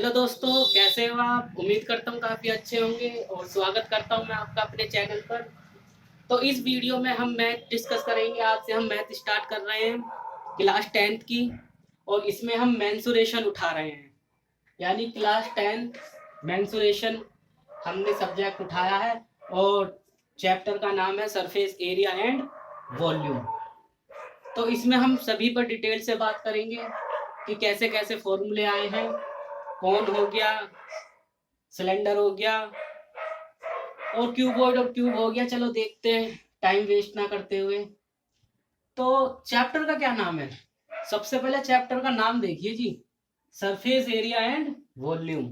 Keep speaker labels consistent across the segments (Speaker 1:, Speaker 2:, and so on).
Speaker 1: Hello दोस्तों, कैसे हो आप? उम्मीद करता हूँ काफ़ी अच्छे होंगे और स्वागत करता हूँ मैं आपका अपने चैनल पर। तो इस वीडियो में हम मैथ डिस्कस करेंगे आपसे। हम मैथ स्टार्ट कर रहे हैं क्लास 10th की, और इसमें हम मेंसुरेशन उठा रहे हैं। यानी क्लास 10th मेंसुरेशन हमने सब्जेक्ट उठाया है, और चैप्टर का नाम है सरफेस एरिया एंड वॉल्यूम। तो इसमें हम सभी पर डिटेल से बात करेंगे कि कैसे कैसे फॉर्मूले आए हैं, कौन हो गया, सिलेंडर हो गया, और क्यूबॉइड और क्यूब हो गया। चलो देखते हैं टाइम वेस्ट ना करते हुए। तो चैप्टर का क्या नाम है? सबसे पहले चैप्टर का नाम देखिए जी, सरफेस एरिया एंड वॉल्यूम।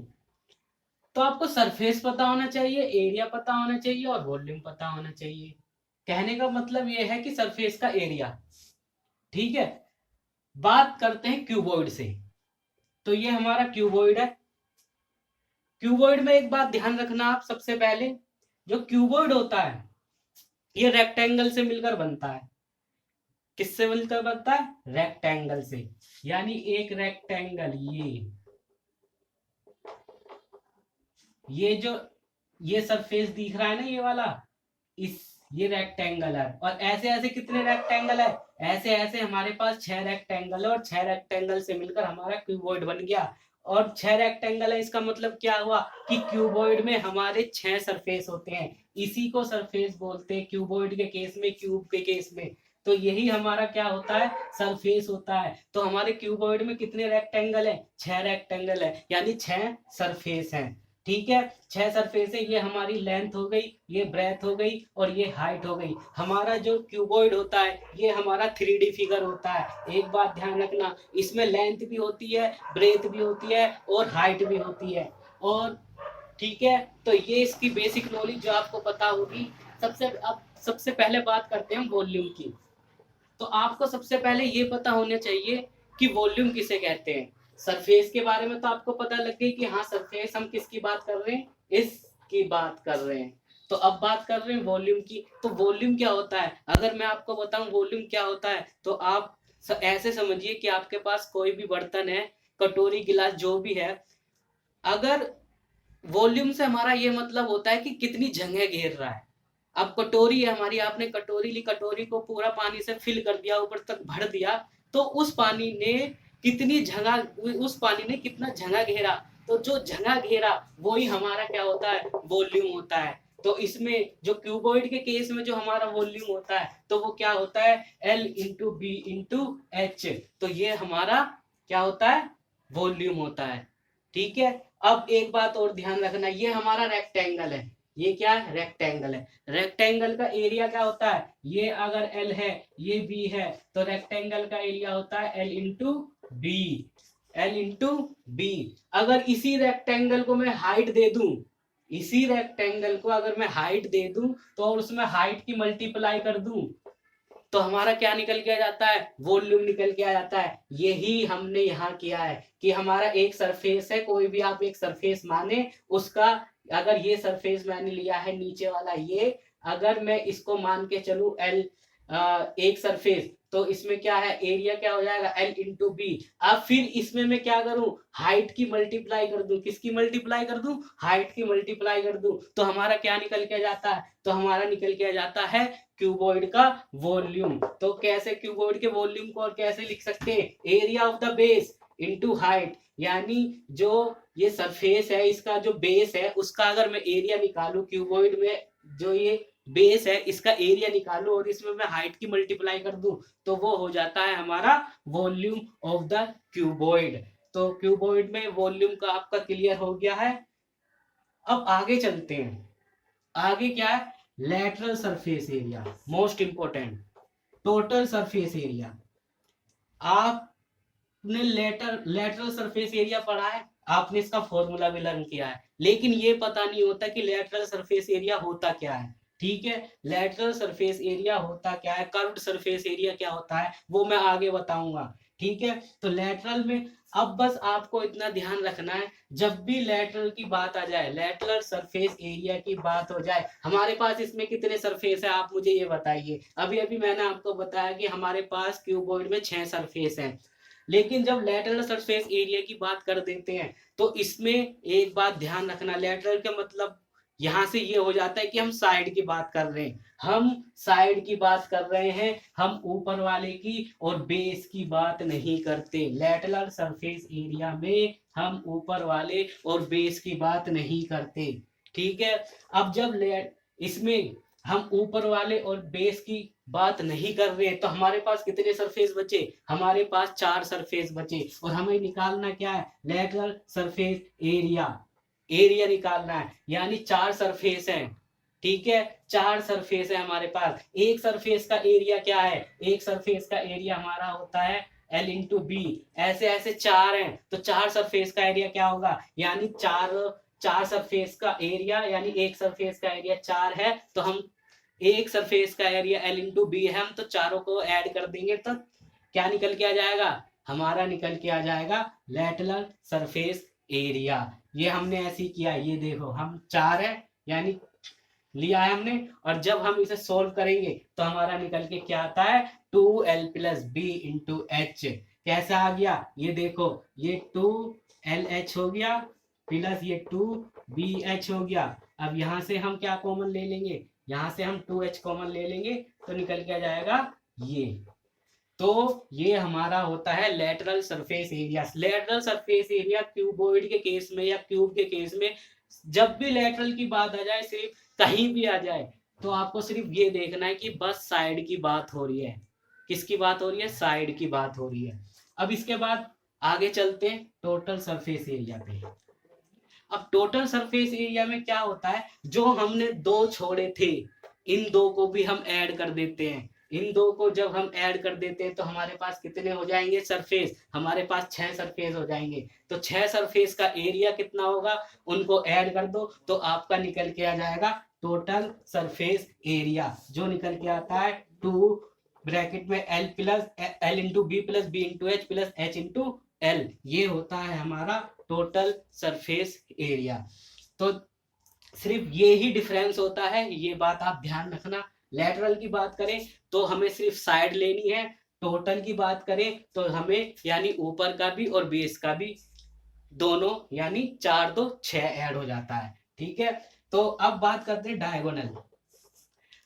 Speaker 1: तो आपको सरफेस पता होना चाहिए, एरिया पता होना चाहिए और वॉल्यूम पता होना चाहिए। कहने का मतलब यह है कि सरफेस का एरिया। ठीक है, बात करते हैं क्यूबॉइड से। तो ये हमारा क्यूबॉइड है। क्यूबॉइड में एक बात ध्यान रखना आप, सबसे पहले जो क्यूबॉइड होता है ये रेक्टेंगल से मिलकर बनता है। किससे मिलकर बनता है? रेक्टेंगल से। यानी एक रेक्टेंगल, ये जो ये सरफेस दिख रहा है ना, ये वाला, इस ये रेक्टेंगल है। और ऐसे ऐसे कितने रेक्टेंगल है? ऐसे ऐसे हमारे पास 6 रेक्टेंगल है, और 6 रेक्टेंगल से मिलकर हमारा क्यूबॉइड बन गया। और 6 रेक्टेंगल है, इसका मतलब क्या हुआ कि क्यूबॉइड में हमारे 6 सरफेस होते हैं। इसी को सरफेस बोलते हैं क्यूबॉइड के केस में, क्यूब के केस में। तो यही हमारा क्या होता है? सरफेस होता है। तो हमारे क्यूबॉइड में कितने रेक्टेंगल है? 6 रेक्टेंगल है, यानी 6 सरफेस हैं। ठीक है, 6 सरफेस है। ये हमारी लेंथ हो गई, ये ब्रेथ हो गई, और ये हाइट हो गई। हमारा जो क्यूबॉइड होता है ये हमारा 3D फिगर होता है। एक बात ध्यान रखना, इसमें लेंथ भी होती है, ब्रेथ भी होती है, और हाइट भी होती है। और ठीक है, तो ये इसकी बेसिक नॉलेज जो आपको पता होगी। सबसे पहले बात करते हैं वॉल्यूम की। तो आपको सबसे पहले ये पता होना चाहिए कि वॉल्यूम किसे कहते हैं। सरफेस के बारे में तो आपको पता लग गई कि हाँ, सरफेस हम किसकी बात कर रहे हैं? इसकी बात कर रहे हैं। तो अब बात कर रहे हैं वॉल्यूम की। तो वॉल्यूम क्या होता है? अगर मैं आपको बताऊं वॉल्यूम क्या होता है, तो आप ऐसे समझिए कि आपके पास कोई भी बर्तन है, कटोरी गिलास जो भी है। अगर वॉल्यूम से हमारा ये मतलब होता है कि कितनी जगह घेर रहा है। अब कटोरी है हमारी, आपने कटोरी ली, कटोरी को पूरा पानी से फिल कर दिया, ऊपर तक भर दिया, तो उस पानी ने कितनी जगह, उस पानी ने कितना जगह घेरा। तो जो जगह घेरा वही हमारा क्या होता है? वॉल्यूम होता है। तो इसमें जो क्यूबॉइड के केस में जो हमारा वॉल्यूम होता है, तो वो क्या होता है? L into B into H. तो ये हमारा क्या होता है? वॉल्यूम होता है। ठीक है, अब एक बात और ध्यान रखना, ये हमारा रेक्टेंगल है। ये क्या है? रेक्टेंगल है। रेक्टेंगल का एरिया क्या होता है? ये अगर एल है, ये बी है, तो रेक्टेंगल का एरिया होता है L into B. L into B. अगर इसी रेक्टेंगल को मैं हाइट दे दूं, इसी रेक्टेंगल को अगर मैं हाइट दे दूं, तो और उसमें हाइट की मल्टीप्लाई कर दूं, तो हमारा क्या निकल के आ जाता है? वॉल्यूम निकल के आ जाता है। यही हमने यहाँ किया है कि हमारा एक सरफेस है, कोई भी आप एक सरफेस माने, उसका अगर ये सरफेस मैंने लिया है नीचे वाला, ये अगर मैं इसको मान के चलू एल, एक सरफेस, तो इसमें क्या है? एरिया क्या हो जाएगा? L into B. अब फिर इसमें मैं क्या करूं? हाइट की मल्टीप्लाई कर दूं। किसकी मल्टीप्लाई कर दूं? हाइट की मल्टीप्लाई कर दूं। तो हमारा क्या निकल के जाता है? तो हमारा निकल के जाता है क्यूबॉइड का वॉल्यूम। तो कैसे क्यूबॉइड के वॉल्यूम को और कैसे लिख सकते हैं? Area of the base into height. यानी जो ये सरफेस है, इसका जो बेस है, उसका अगर मैं एरिया निकालू, क्यूबॉइड में जो ये बेस है इसका एरिया निकालू, और इसमें मैं हाइट की मल्टीप्लाई कर दूं, तो वो हो जाता है हमारा वॉल्यूम ऑफ द क्यूबॉइड। तो क्यूबॉइड में वॉल्यूम का आपका क्लियर हो गया है। अब आगे चलते हैं। आगे क्या है? Lateral surface area, most important. Total surface area. आपने लेटरल सरफेस एरिया पढ़ा है, आपने इसका फॉर्मूला भी लर्न किया है, लेकिन ये पता नहीं होता कि लेटरल सरफेस एरिया होता क्या है। ठीक है, लेटरल सरफेस एरिया होता क्या है, कर्व्ड सरफेस एरिया क्या होता है, वो मैं आगे बताऊंगा। ठीक है, तो लेटरल में अब बस आपको इतना ध्यान रखना है, जब भी लेटरल की बात आ जाए, लेटरल सरफेस एरिया की बात हो जाए, हमारे पास इसमें कितने सरफेस है आप मुझे ये बताइए। अभी अभी मैंने आपको बताया कि हमारे पास क्यूबॉइड में 6 सरफेस हैं, लेकिन जब लेटरल सरफेस एरिया की बात कर देते हैं तो इसमें एक बात ध्यान रखना, लेटरल का मतलब यहां से ये हो जाता है कि हम साइड की बात कर रहे हैं, हम साइड की बात कर रहे हैं, हम ऊपर वाले की और बेस की बात नहीं करते। लेटरल सरफेस एरिया में हम ऊपर वाले और बेस की बात नहीं करते, ठीक है। अब जब इसमें हम ऊपर वाले और बेस की बात नहीं कर रहे तो हमारे पास कितने सरफेस बचे, हमारे पास 4 सरफेस बचे, और हमें निकालना क्या है, लेटरल सरफेस एरिया, एरिया निकालना है, यानी 4 सरफेस हैं, ठीक है। 4 सरफेस है हमारे पास, एक सरफेस का एरिया क्या है, एक सरफेस का एरिया हमारा होता है L इंटू बी, ऐसे ऐसे 4 हैं तो 4 सरफेस का एरिया क्या होगा, यानी 4 सरफेस का एरिया, यानी एक सरफेस का एरिया 4 है, तो हम एक सरफेस का एरिया L इंटू बी है, हम तो चारों को ऐड कर देंगे तो क्या निकल के आ जाएगा, हमारा निकल के आ जाएगा लेटरल सरफेस एरिया। ये हमने ऐसे ही किया, ये देखो हम 4 है यानी लिया है हमने, और जब हम इसे सोल्व करेंगे तो हमारा निकल के क्या आता है, 2L plus B into H. कैसा आ गया, ये देखो, ये 2LH हो गया प्लस ये 2BH हो गया। अब यहां से हम क्या कॉमन ले लेंगे, यहां से हम 2H कॉमन ले लेंगे तो निकल के आ जाएगा ये। तो ये हमारा होता है lateral surface area. Lateral surface area cuboid के केस में या क्यूब के केस में जब भी लेटरल की बात आ जाए, सिर्फ कहीं भी आ जाए, तो आपको सिर्फ ये देखना है कि बस साइड की बात हो रही है। किसकी बात हो रही है, साइड की बात हो रही है। अब इसके बाद आगे चलते हैं टोटल सरफेस एरिया पे। अब टोटल सरफेस एरिया में क्या होता है, जो हमने 2 छोड़े थे इन 2 को भी हम ऐड कर देते हैं। इन 2 को जब हम ऐड कर देते हैं तो हमारे पास कितने हो जाएंगे सरफेस, हमारे पास 6 सरफेस हो जाएंगे। तो 6 सरफेस का एरिया कितना होगा, उनको ऐड कर दो तो आपका निकल के आ जाएगा टोटल सरफेस एरिया, जो निकल के आता है 2 ब्रैकेट में L into B plus B into H plus H into L. ये होता है हमारा टोटल सरफेस एरिया। तो सिर्फ ये ही डिफरेंस होता है, ये बात आप ध्यान रखना। लेटरल की बात करें तो हमें सिर्फ साइड लेनी है, टोटल की बात करें तो हमें यानी ऊपर का भी और बेस का भी दोनों, यानी 4 2 6 ऐड हो जाता है, ठीक है। तो अब बात करते हैं डायगोनल।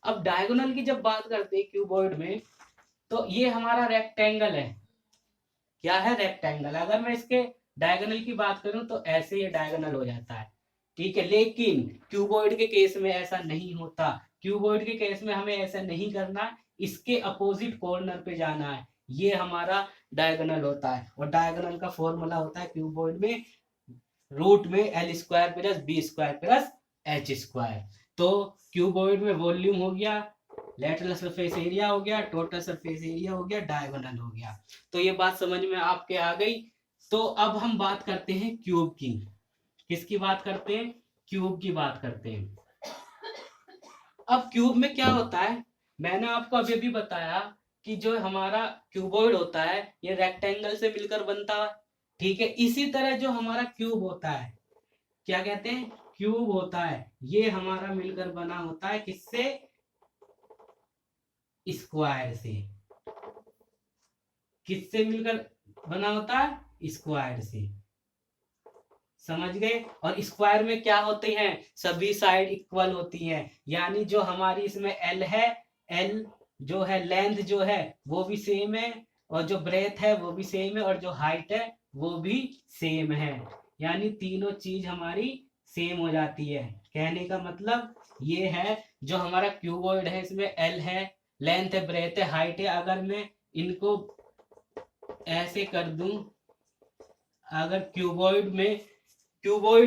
Speaker 1: अब डायगोनल की जब बात करते हैं क्यूबॉइड में, तो ये हमारा रेक्टेंगल है, क्या है, रेक्टेंगल। अगर मैं इसके डायगोनल की बात करूं तो ऐसे ये डायगोनल हो जाता है, ठीक है। लेकिन क्यूबॉइड के केस में ऐसा नहीं होता, क्यूबॉइड के केस में हमें ऐसा नहीं करना, इसके अपोजिट कॉर्नर पे जाना है, ये हमारा डायगोनल होता है। और डायगोनल का फॉर्मूला होता है क्यूबॉइड में रूट में L square plus B square plus H square. तो क्यूबॉइड में वॉल्यूम हो गया, लेटरल सरफेस एरिया हो गया, टोटल सरफेस एरिया हो गया, डायगोनल हो गया। तो ये बात समझ में आपके आ गई। तो अब हम बात करते हैं क्यूब की। किसकी बात करते हैं, क्यूब की बात करते हैं। अब क्यूब में क्या होता है, मैंने आपको अभी भी बताया कि जो हमारा क्यूबॉइड होता है ये रेक्टेंगल से मिलकर बनता है, ठीक है। इसी तरह जो हमारा क्यूब होता है, क्या कहते हैं, क्यूब होता है, ये हमारा मिलकर बना होता है किससे, स्क्वायर से। किससे मिलकर बना होता है, स्क्वायर से, समझ गए। और स्क्वायर में क्या होते हैं, सभी साइड इक्वल होती हैं, यानी जो हमारी इसमें एल है, एल जो है लेंथ जो है वो भी सेम है, और जो ब्रेथ है वो भी सेम है, और जो हाइट है वो भी सेम है, यानी तीनों चीज हमारी सेम हो जाती है। कहने का मतलब ये है, जो हमारा क्यूबॉइड है इसमें एल है, लेंथ है, ब्रेथ है, हाइट है। अगर मैं इनको ऐसे कर दूं, अगर क्यूबॉइड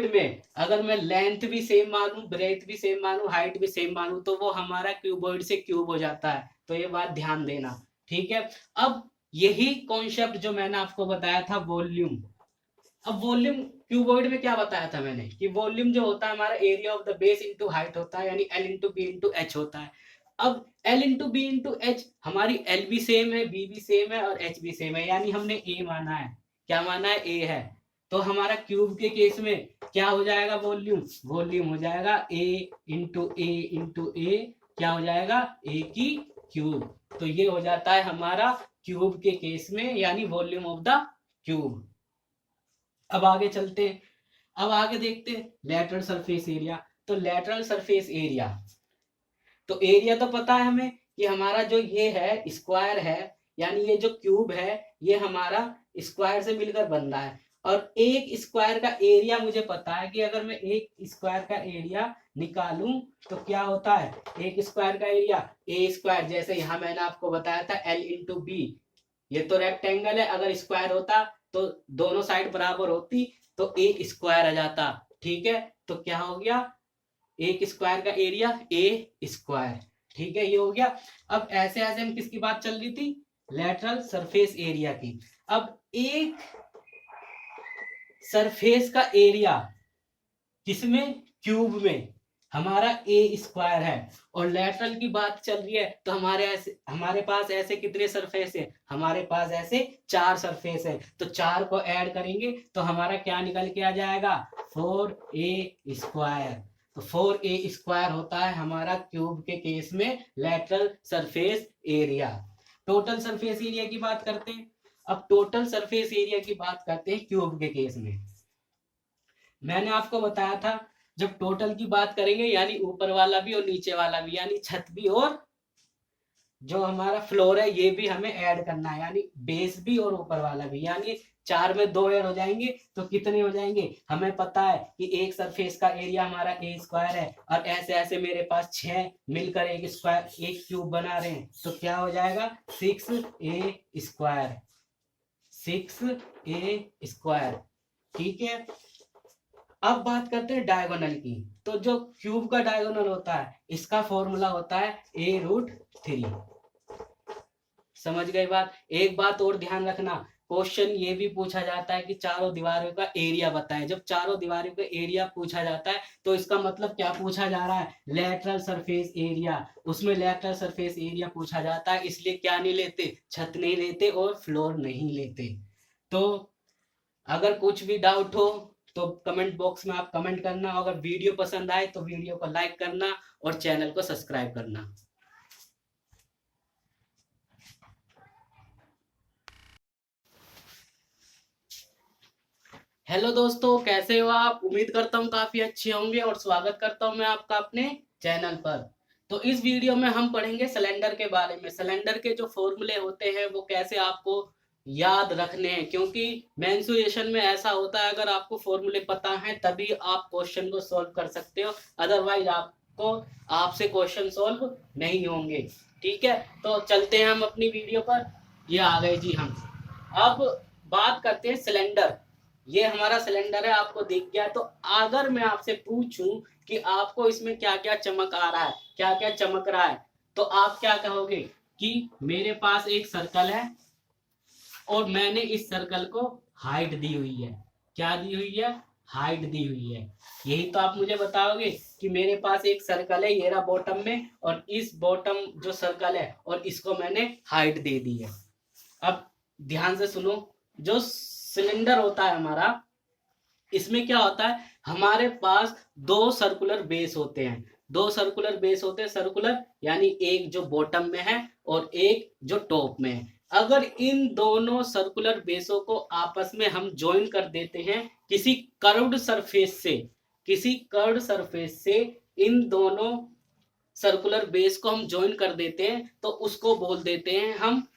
Speaker 1: में अगर मैं लेंथ भी सेम मानूं, ब्रेथ भी सेम मानूं, हाइट भी सेम मानूं, तो वो हमारा क्यूबॉइड से क्यूब हो जाता है। तो ये बात ध्यान देना, ठीक है। अब यही कॉन्सेप्ट जो मैंने आपको बताया था वॉल्यूम, अब वॉल्यूम क्यूबॉइड में क्या बताया था मैंने कि वॉल्यूम जो होता है हमारा area of the base into height होता है, यानी L into B into H होता है। अब L into B into H, हमारी L भी सेम है, B भी सेम है और H भी सेम है, यानी हमने A माना है, क्या माना है, A है। तो हमारा क्यूब के केस में क्या हो जाएगा, वॉल्यूम, वॉल्यूम हो जाएगा A इंटू ए इंटू ए, क्या हो जाएगा, A की क्यूब। तो ये हो जाता है हमारा क्यूब के केस में, यानी वॉल्यूम ऑफ द क्यूब। अब आगे चलते हैं, अब आगे देखते हैं लैटरल सरफेस एरिया। तो लैटरल सरफेस एरिया, तो एरिया तो पता है हमें कि हमारा जो ये है स्क्वायर है, यानी ये जो क्यूब है ये हमारा स्क्वायर से मिलकर बन रहा है। और एक स्क्वायर का एरिया मुझे पता है कि अगर मैं एक स्क्वायर का एरिया निकालूं तो क्या होता है, एक स्क्वायर का एरिया ए स्क्वायर, जैसे यहाँ मैंने आपको बताया था एल इंटू बी। ये तो रेक्टेंगल है, अगर स्क्वायर होता तो दोनों साइड बराबर होती तो एक स्क्वायर आ जाता। ठीक है, तो क्या हो गया, एक स्क्वायर का एरिया ए स्क्वायर। ठीक है, ये हो गया। अब ऐसे ऐसे हम किसकी बात चल रही थी, लेटरल सरफेस एरिया की। अब एक सरफेस का एरिया किसमें, क्यूब में, हमारा ए स्क्वायर है। और लेटरल की बात चल रही है तो हमारे पास ऐसे कितने सरफेस है, हमारे पास ऐसे 4 सरफेस है। तो 4 को ऐड करेंगे तो हमारा क्या निकल के आ जाएगा, 4a स्क्वायर। तो 4a स्क्वायर होता है हमारा क्यूब के केस में lateral surface area. Total surface area की बात करते हैं। अब टोटल सरफेस एरिया की बात करते हैं क्यूब के केस में। मैंने आपको बताया था जब टोटल की बात करेंगे यानी ऊपर वाला भी और नीचे वाला भी, यानी छत भी और जो हमारा फ्लोर है ये भी हमें ऐड करना है, यानी बेस भी और ऊपर वाला भी, यानी 4 में 2 ऐड हो जाएंगे तो कितने हो जाएंगे, हमें पता है कि एक सरफेस का एरिया हमारा ए स्क्वायर है और ऐसे ऐसे मेरे पास 6 मिलकर एक स्क्वायर एक क्यूब बना रहे हैं, तो क्या हो जाएगा 6a स्क्वायर, 6a स्क्वायर। ठीक है, अब बात करते हैं डायगोनल की। तो जो क्यूब का डायगोनल होता है इसका फॉर्मूला होता है a√3। समझ गए बात। एक बात और ध्यान रखना, क्वेश्चन ये भी पूछा जाता है कि चारों दीवारों का एरिया बताएं। जब चारों दीवारों का एरिया पूछा जाता है तो इसका मतलब क्या पूछा जा रहा है, लेटरल सरफेस एरिया। उसमें लेटरल सरफेस एरिया पूछा जाता है, इसलिए क्या नहीं लेते, छत नहीं लेते और फ्लोर नहीं लेते। तो अगर कुछ भी डाउट हो तो कमेंट बॉक्स में आप कमेंट करना। अगर वीडियो पसंद आए तो वीडियो को लाइक करना और चैनल को सब्सक्राइब करना। हेलो दोस्तों, कैसे हो आप, उम्मीद करता हूँ काफी अच्छे होंगे और स्वागत करता हूँ मैं आपका अपने चैनल पर। तो इस वीडियो में हम पढ़ेंगे सिलेंडर के बारे में। सिलेंडर के जो फॉर्मूले होते हैं वो कैसे आपको याद रखने हैं, क्योंकि मेंसुरेशन में ऐसा होता है अगर आपको फॉर्मूले पता है तभी आप क्वेश्चन को सॉल्व कर सकते हो, अदरवाइज आपसे क्वेश्चन सॉल्व नहीं होंगे। ठीक है, तो चलते हैं हम अपनी वीडियो पर। ये आ गए जी हम। अब बात करते हैं सिलेंडर। ये हमारा सिलेंडर है, आपको दिख गया। तो अगर मैं आपसे पूछूं कि आपको इसमें क्या क्या चमक आ रहा है, क्या क्या चमक रहा है, तो आप क्या कहोगे कि मेरे पास एक सर्कल है और मैंने इस सर्कल को हाइट दी हुई है। क्या दी हुई है, हाइट दी हुई है। यही तो आप मुझे बताओगे कि मेरे पास एक सर्कल है ये रहा बॉटम में, और इस बॉटम जो सर्कल है और इसको मैंने हाइट दे दी है। अब ध्यान से सुनो, जो सिलेंडर होता है हमारा, इसमें क्या होता है, हमारे पास 2 सर्कुलर बेस होते हैं। 2 सर्कुलर बेस होते हैं, सर्कुलर यानी एक जो बॉटम में है और एक जो टॉप में है। अगर इन दोनों सर्कुलर बेसों को आपस में हम ज्वाइन कर देते हैं किसी कर्व्ड सरफेस से, किसी कर्व्ड सरफेस से इन दोनों सर्कुलर बेस को हम ज्वाइन कर देते हैं तो उसको बोल देते हैं हम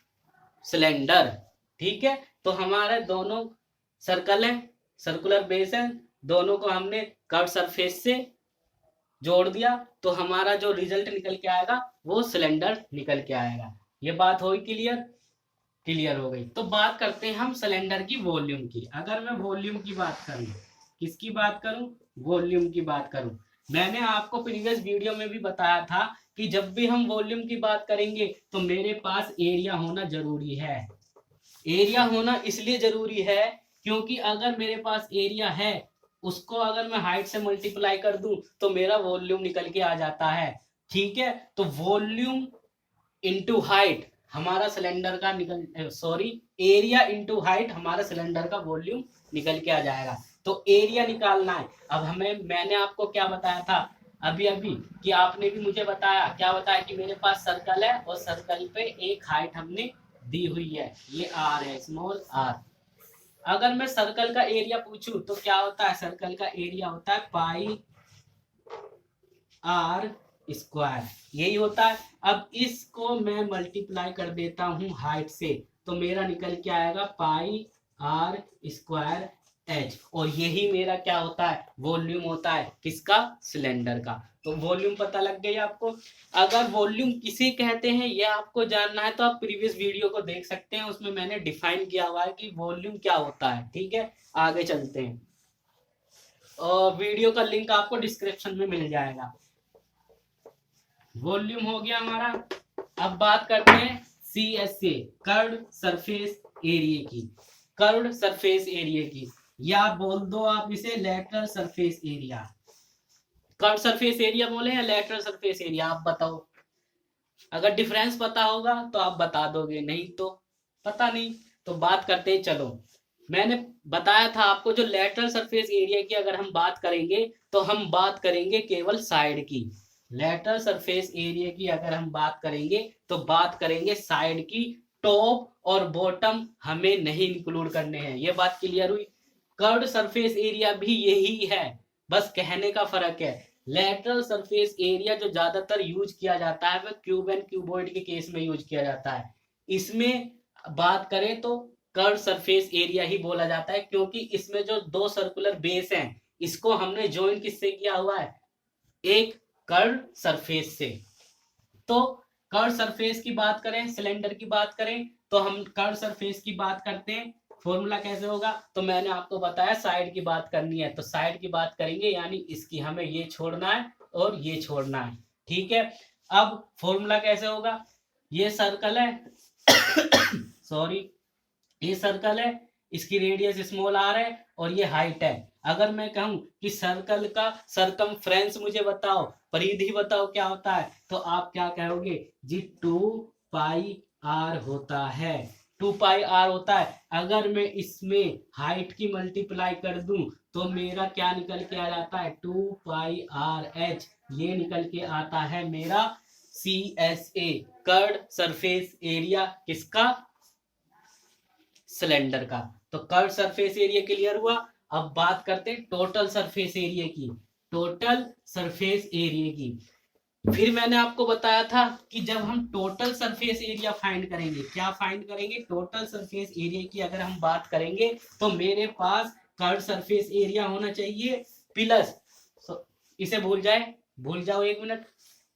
Speaker 1: सिलेंडर। ठीक है, तो हमारे दोनों सर्कल है, सर्कुलर बेस है, दोनों को हमने कर्व सरफेस से जोड़ दिया तो हमारा जो रिजल्ट निकल के आएगा वो सिलेंडर निकल के आएगा। ये बात हुई क्लियर, क्लियर हो गई। तो बात करते हैं हम सिलेंडर की वॉल्यूम की। अगर मैं वॉल्यूम की बात करूं, किसकी बात करूं, वॉल्यूम की बात करूं, मैंने आपको प्रीवियस वीडियो में भी बताया था कि जब भी हम वॉल्यूम की बात करेंगे तो मेरे पास एरिया होना जरूरी है। एरिया होना इसलिए जरूरी है क्योंकि अगर मेरे पास एरिया है उसको अगर मैं हाइट से मल्टीप्लाई कर दूं तो मेरा वॉल्यूम निकल के आ जाता है। ठीक है, तो वॉल्यूम इंटू हाइट हमारा सिलेंडर का एरिया इंटू हाइट हमारा सिलेंडर का वॉल्यूम निकल के आ जाएगा। तो एरिया निकालना है। अब मैंने आपको क्या बताया था अभी अभी, कि आपने भी मुझे बताया, क्या बताया कि मेरे पास सर्कल है और सर्कल पे एक हाइट हमने दी हुई है, ये आर है, स्मॉल आर। अगर मैं सर्कल का एरिया पूछूं तो क्या होता है, सर्कल का एरिया होता है पाई आर स्क्वायर, यही होता है। अब इसको मैं मल्टीप्लाई कर देता हूं हाइट से, तो मेरा निकल के आएगा पाई आर स्क्वायर एच, और यही मेरा क्या होता है, वॉल्यूम होता है, किसका, सिलेंडर का। तो वॉल्यूम पता लग गई आपको। अगर वॉल्यूम किसे कहते हैं ये आपको जानना है तो आप प्रीवियस वीडियो को देख सकते हैं, उसमें मैंने डिफाइन किया हुआ है कि वॉल्यूम क्या होता है। ठीक है, आगे चलते हैं, और वीडियो का लिंक आपको डिस्क्रिप्शन में मिल जाएगा। वॉल्यूम हो गया हमारा। अब बात करते हैं C S A, curved surface area की, कर्व्ड सरफेस एरिया की, या बोल दो आप इसे lateral surface area. Curved surface area बोले या लेटरल सरफेस एरिया, आप बताओ। अगर डिफरेंस पता होगा तो आप बता दोगे, नहीं तो पता नहीं। तो बात करते हैं, चलो मैंने बताया था आपको, जो लेटरल सरफेस एरिया की अगर हम बात करेंगे तो हम बात करेंगे केवल साइड की। लेटरल सरफेस एरिया की अगर हम बात करेंगे तो बात करेंगे साइड की, टॉप और बॉटम हमें नहीं इंक्लूड करने हैं। ये बात क्लियर हुई। कर्व्ड सरफेस एरिया भी यही है, बस कहने का फर्क है। लेटरल सरफेस एरिया जो ज्यादातर यूज किया जाता है वह क्यूब एंड क्यूबॉइड के केस में यूज किया जाता है। इसमें बात करें तो कर्व सरफेस एरिया ही बोला जाता है, क्योंकि इसमें जो दो सर्कुलर बेस हैं इसको हमने ज्वाइन किससे किया हुआ है, एक कर्व सरफेस से। तो कर्व सरफेस की बात करें, सिलेंडर की बात करें, तो हम कर्व सरफेस की बात करते हैं। फॉर्मूला कैसे होगा, तो मैंने आपको बताया साइड की बात करनी है तो साइड की बात करेंगे, यानी इसकी हमें ये छोड़ना है और ये छोड़ना है। ठीक है, अब फॉर्मूला कैसे होगा, ये सर्कल है सॉरी, ये सर्कल है, इसकी रेडियस स्मॉल आर है और ये हाइट है। अगर मैं कहूं कि सर्कल का सरकमफ्रेंस मुझे बताओ, परिधि बताओ क्या होता है, तो आप क्या कहोगे जी, 2 पाई आर होता है, 2 पाई आर होता है। अगर मैं इसमें हाइट की मल्टीप्लाई कर दूं तो मेरा क्या निकल के आ जाता है, 2 पाई आर एच, ये निकल के आता है मेरा C S A, curved surface area, किसका, सिलेंडर का। तो कर्व सरफेस एरिया क्लियर हुआ। अब बात करते हैं टोटल सरफेस एरिया की, टोटल सरफेस एरिया की। फिर मैंने आपको बताया था कि जब हम टोटल सरफेस एरिया फाइंड करेंगे, क्या फाइंड करेंगे, टोटल सरफेस एरिया की अगर हम बात करेंगे तो मेरे पास कर्व सरफेस एरिया होना चाहिए प्लस, इसे भूल जाओ एक मिनट।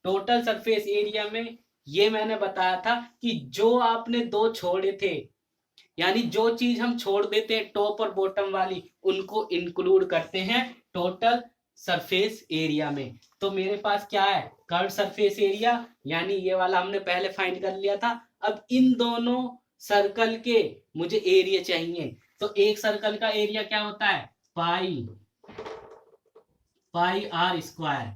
Speaker 1: टोटल सरफेस एरिया में ये मैंने बताया था कि जो आपने दो छोड़े थे, यानी जो चीज हम छोड़ देते हैं टॉप और बॉटम वाली, उनको इंक्लूड करते हैं टोटल सरफेस एरिया में। तो मेरे पास क्या है, कर्व सरफेस एरिया, यानी ये वाला हमने पहले फाइंड कर लिया था। अब इन दोनों सर्कल के मुझे एरिया चाहिए, तो एक सर्कल का एरिया क्या होता है, पाई पाई आर स्क्वायर,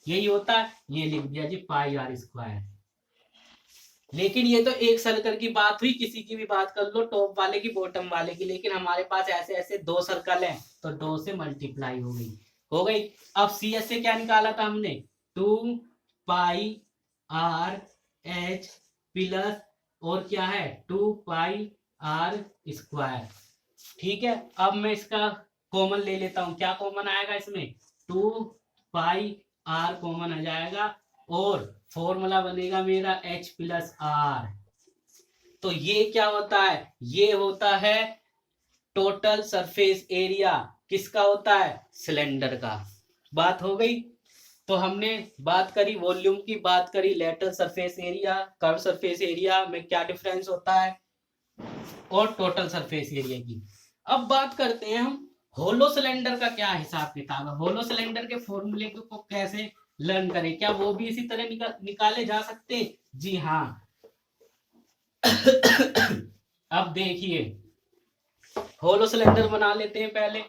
Speaker 1: यही होता है, ये लिख दिया जी पाई आर स्क्वायर। लेकिन ये तो एक सर्कल की बात हुई, किसी की भी बात कर लो, टॉप वाले की बॉटम वाले की, लेकिन हमारे पास ऐसे ऐसे दो सर्कल हैं तो दो से मल्टीप्लाई हो गई। अब सी एस से क्या निकाला था हमने, 2 पाई आर एच प्लस, और क्या है, 2 पाई आर स्क्वायर। ठीक है, अब मैं इसका कॉमन ले लेता हूं, क्या कॉमन आएगा इसमें, 2 पाई आर कॉमन आ जाएगा, और फॉर्मूला बनेगा मेरा H प्लस आर। तो ये क्या होता है, ये होता है टोटल सरफेस एरिया, किसका होता है, सिलेंडर का। बात हो गई। तो हमने बात करी वॉल्यूम की, बात करी lateral surface area, curve surface area में क्या डिफरेंस होता है, और टोटल सरफेस एरिया की। अब बात करते हैं हम होलो सिलेंडर का क्या हिसाब किताब है, होलो सिलेंडर के फॉर्मूले को कैसे लर्न करें, क्या वो भी इसी तरह निकाले जा सकते हैं, जी हाँ। अब देखिए, होलो सिलेंडर बना लेते हैं पहले,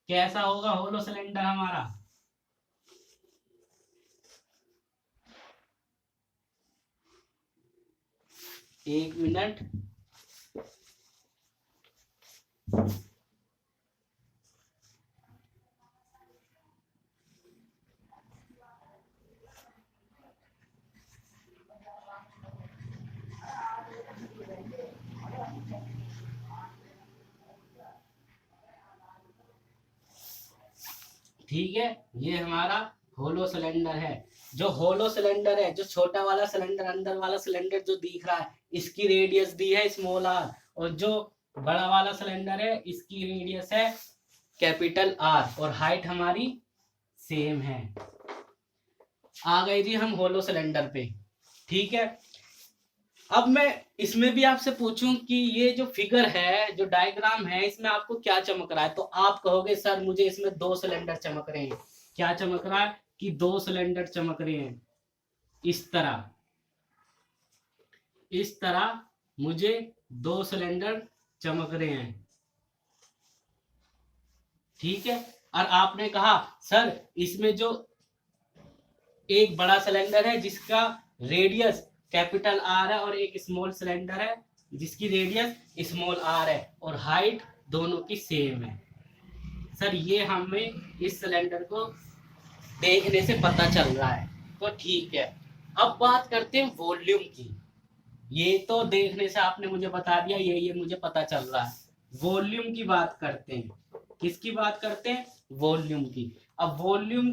Speaker 1: कैसा होगा होलो सिलेंडर हमारा। एक मिनट, ठीक है, ये हमारा होलो सिलेंडर है। जो होलो सिलेंडर है, जो छोटा वाला सिलेंडर, अंदर वाला सिलेंडर जो दिख रहा है, इसकी रेडियस दी है स्मॉल आर, और जो बड़ा वाला सिलेंडर है इसकी रेडियस है कैपिटल आर, और हाइट हमारी सेम है। आ गए जी हम होलो सिलेंडर पे। ठीक है, अब मैं इसमें भी आपसे पूछूं कि ये जो फिगर है, जो डायग्राम है, इसमें आपको क्या चमक रहा है, तो आप कहोगे सर मुझे इसमें 2 सिलेंडर चमक रहे हैं। क्या चमक रहा है कि 2 सिलेंडर चमक रहे हैं। इस तरह मुझे 2 सिलेंडर चमक रहे हैं। ठीक है, और आपने कहा सर इसमें जो एक बड़ा सिलेंडर है जिसका रेडियस कैपिटल आर है, और एक स्मॉल सिलेंडर है जिसकी रेडियस स्मॉल आर है, और हाइट दोनों की सेम है। सर ये हमें इस सिलेंडर को देखने से पता चल रहा है, तो ठीक है। अब बात करते हैं वॉल्यूम की। ये तो देखने से आपने मुझे बता दिया, ये मुझे पता चल रहा है। वॉल्यूम की बात करते हैं। किसकी बात करते हैं? वॉल्यूम की। अब वॉल्यूम,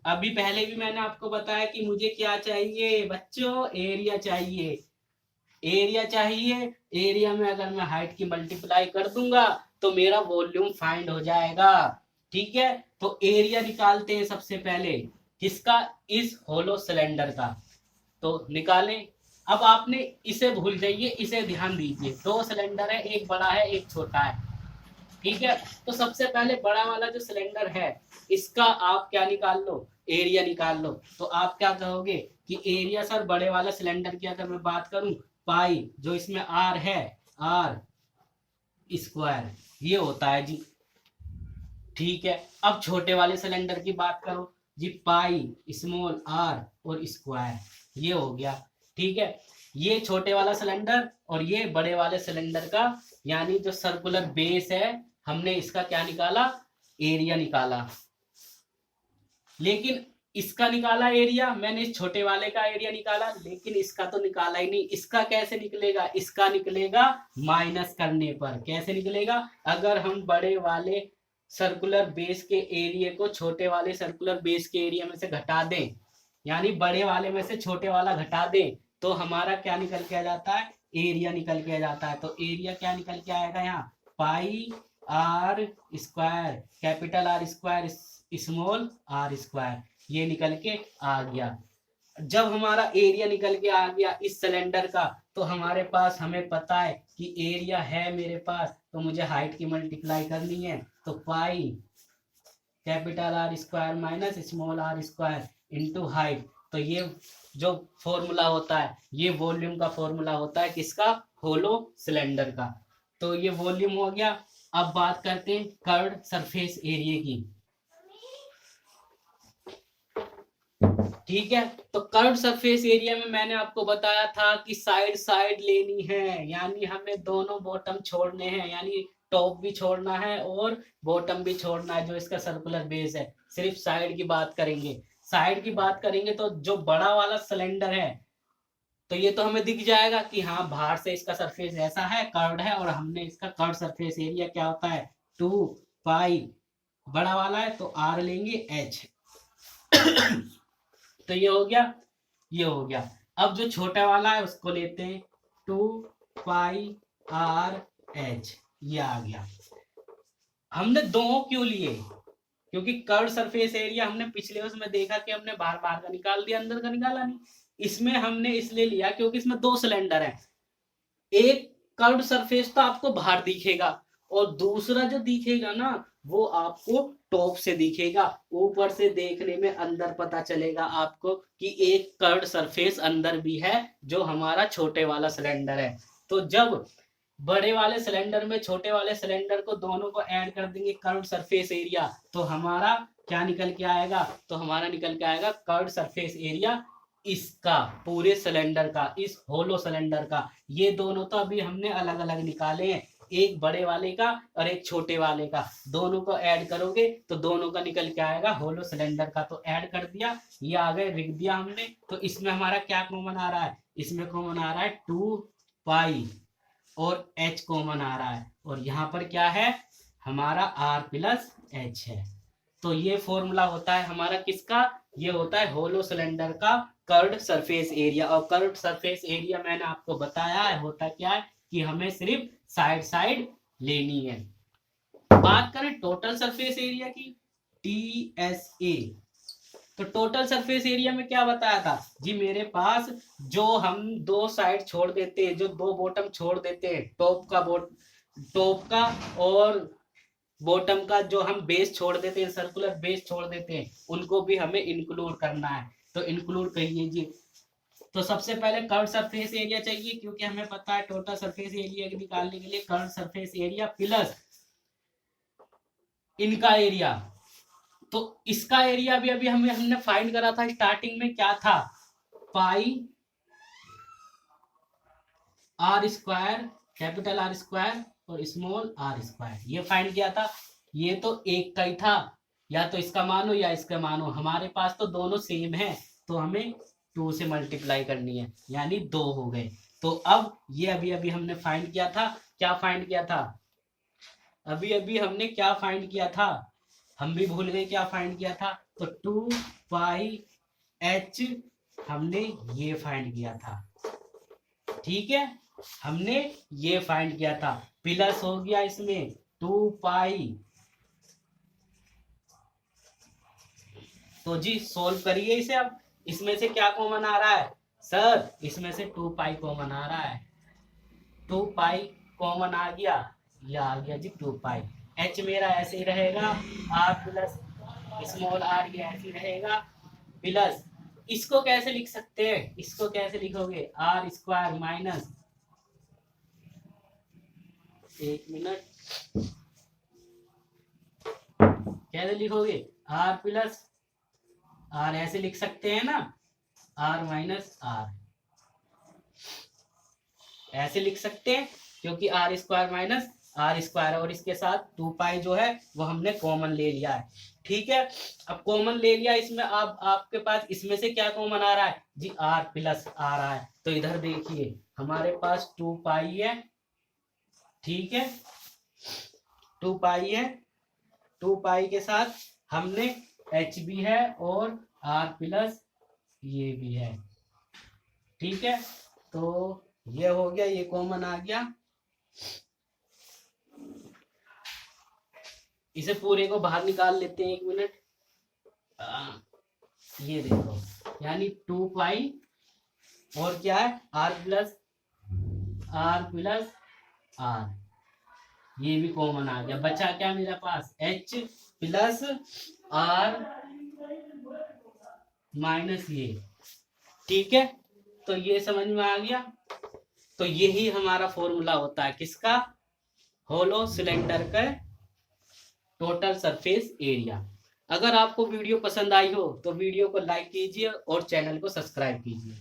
Speaker 1: अभी पहले भी मैंने आपको बताया कि मुझे क्या चाहिए बच्चों, एरिया चाहिए। एरिया चाहिए, एरिया में अगर मैं हाइट की मल्टीप्लाई कर दूंगा तो मेरा वॉल्यूम फाइंड हो जाएगा। ठीक है, तो एरिया निकालते हैं सबसे पहले। किसका? इस होलो सिलेंडर का। तो निकालें। अब आपने इसे भूल जाइए, इसे ध्यान दीजिए। 2 सिलेंडर है, एक बड़ा है एक छोटा है। ठीक है, तो सबसे पहले बड़ा वाला जो सिलेंडर है इसका आप क्या निकाल लो, एरिया निकाल लो। तो आप क्या कहोगे कि एरिया सर बड़े वाला सिलेंडर की अगर मैं बात करूं, पाई जो इसमें आर है, आर स्क्वायर, ये होता है जी। ठीक है, अब छोटे वाले सिलेंडर की बात करो जी, पाई स्मॉल आर और स्क्वायर, ये हो गया। ठीक है, ये छोटे वाला सिलेंडर और ये बड़े वाले सिलेंडर का, यानी जो सर्कुलर बेस है, हमने इसका क्या निकाला? एरिया निकाला। लेकिन इसका निकाला एरिया, मैंने इस छोटे वाले का एरिया निकाला, लेकिन इसका तो निकाला ही नहीं। इसका कैसे निकलेगा? इसका निकलेगा माइनस करने पर। कैसे निकलेगा? अगर हम बड़े वाले सर्कुलर बेस के एरिया को छोटे वाले सर्कुलर बेस के एरिया में से घटा दें, यानी बड़े वाले में से छोटे वाला घटा दें, तो हमारा क्या निकल के आ जाता है? एरिया निकल के आ जाता है। तो एरिया क्या निकल के आएगा यहाँ? Pi R square, capital R square small R square, ये निकल के आ गया। जब हमारा एरिया निकल के आ गया इस सिलेंडर का, तो हमारे पास, हमें पता है कि एरिया है मेरे पास, तो मुझे हाइट की मल्टीप्लाई करनी है। तो pi capital R square minus small R square into height. तो ये जो फॉर्मूला होता है, ये वॉल्यूम का फॉर्मूला होता है। किसका? होलो सिलेंडर का। तो ये वॉल्यूम हो गया। अब बात करते हैं कर्व्ड सरफेस एरिया की। ठीक है, तो कर्व्ड सरफेस एरिया में मैंने आपको बताया था कि साइड साइड लेनी है, यानी हमें दोनों बॉटम छोड़ने हैं, यानी टॉप भी छोड़ना है और बॉटम भी छोड़ना है। जो इसका सर्कुलर बेस है, सिर्फ साइड की बात करेंगे। साइड की बात करेंगे तो जो बड़ा वाला सिलेंडर है, तो ये तो हमें दिख जाएगा कि हाँ बाहर से इसका सरफेस ऐसा है, कर्व्ड है, और हमने इसका कर्व्ड सरफेस एरिया क्या होता है? 2 पाई, बड़ा वाला है तो आर लेंगे एच। तो ये हो गया, ये हो गया। अब जो छोटा वाला है उसको लेते हैं 2 पाई आर एच, ये आ गया। हमने दो क्यों लिए? क्योंकि कर्व सरफेस एरिया हमने पिछले उसमें देखा कि हमने बाहर बाहर का निकाल दिया, अंदर का निकाला नहीं। इसमें हमने इसलिए लिया क्योंकि इसमें 2 सिलेंडर है। एक कर्व सरफेस तो आपको बाहर दिखेगा, और दूसरा जो दिखेगा ना, वो आपको टॉप से दिखेगा। ऊपर से देखने में अंदर पता चलेगा आपको कि एक कर्व्ड सरफेस अंदर भी है, जो हमारा छोटे वाला सिलेंडर है। तो जब बड़े वाले सिलेंडर में छोटे वाले सिलेंडर को दोनों को ऐड कर देंगे कर्व्ड सरफेस एरिया, तो हमारा क्या निकल के आएगा? तो हमारा निकल के आएगा कर्व्ड सरफेस एरिया इसका, पूरे सिलेंडर का, इस होलो सिलेंडर का। ये दोनों तो अभी हमने अलग अलग निकाले हैं, एक बड़े वाले का और एक छोटे वाले का। दोनों को ऐड करोगे तो दोनों का निकल के आएगा होलो सिलेंडर का। तो ऐड कर दिया, ये आ गए, लिख दिया हमने। तो इसमें हमारा क्या कॉमन आ रहा है? इसमें कॉमन आ रहा है 2 पाई और एच कॉमन आ रहा है, और यहाँ पर क्या है? हमारा आर प्लस एच है। तो ये फॉर्मूला होता है हमारा किसका, ये होता है होलो सिलेंडर का कर्व्ड सरफेस एरिया। और कर्व्ड सरफेस एरिया मैंने आपको बताया है होता क्या है कि हमें सिर्फ साइड साइड लेनी है। बात करें टोटल सरफेस एरिया की, TSA, तो टोटल सरफेस एरिया में क्या बताया था जी, मेरे पास जो हम दो साइड छोड़ देते हैं, जो दो बॉटम छोड़ देते हैं, टॉप का और बॉटम का, जो हम बेस छोड़ देते हैं, सर्कुलर बेस छोड़ देते हैं, उनको भी हमें इंक्लूड करना है। तो इंक्लूड करिए जी। तो सबसे पहले कर्व सरफेस एरिया चाहिए, क्योंकि हमें पता है टोटल सरफेस एरिया निकालने के लिए कर्व सरफेस एरिया प्लस इनका एरिया। तो इसका एरिया भी अभी हमने फाइंड करा था स्टार्टिंग में, क्या था, pi R square, capital R square और स्मॉल आर स्क्वायर, ये फाइंड किया था। ये तो एक का ही था, या तो इसका मानो या इसका मानो, हमारे पास तो दोनों सेम है, तो हमें 2 से मल्टीप्लाई करनी है, यानी 2 हो गए। तो अब ये अभी अभी हमने फाइंड किया था, क्या फाइंड किया था, अभी अभी हमने क्या फाइंड किया था, हम भी भूल गए क्या फाइंड किया था। तो 2 पाई एच हमने ये फाइंड किया था, ठीक है, हमने ये फाइंड किया था, प्लस हो गया इसमें 2 पाई। तो जी सोल्व करिए इसे। अब इसमें से क्या कॉमन आ रहा है सर, इसमें से 2 पाई कॉमन आ रहा है, 2 पाई कॉमन आ गया, यह आ गया जी 2 पाई। एच मेरा ऐसे ही रहेगा, आर प्लस स्मॉल आर ये ऐसे ही रहेगा, प्लस इसको कैसे लिख सकते हैं, इसको कैसे लिखोगे, आर स्क्वायर माइनस, एक मिनट, कैसे लिखोगे, आर प्लस आर ऐसे लिख सकते हैं ना, आर माइनस आर ऐसे लिख सकते हैं, क्योंकि R square minus R square, और इसके साथ 2 पाई जो है वो हमने कॉमन ले लिया है, ठीक है। अब कॉमन ले लिया इसमें, अब आपके पास इसमें से क्या कॉमन आ रहा है जी, आर प्लस आ रहा है। तो इधर देखिए हमारे पास 2 पाई है, ठीक है, 2 पाई है, 2 पाई के साथ हमने एच भी है और आर प्लस ये भी है, ठीक है। तो ये हो गया, ये कॉमन आ गया, इसे पूरे को बाहर निकाल लेते हैं, एक मिनट। ये देखो, यानी 2 पाई और क्या है, आर प्लस आर, ये भी कॉमन आ गया, बचा क्या मेरे पास, एच प्लस आर माइनस ये, ठीक है। तो ये समझ में आ गया। तो यही हमारा फॉर्मूला होता है किसका, होलो सिलेंडर का टोटल सरफेस एरिया। अगर आपको वीडियो पसंद आई हो तो वीडियो को लाइक कीजिए और चैनल को सब्सक्राइब कीजिए।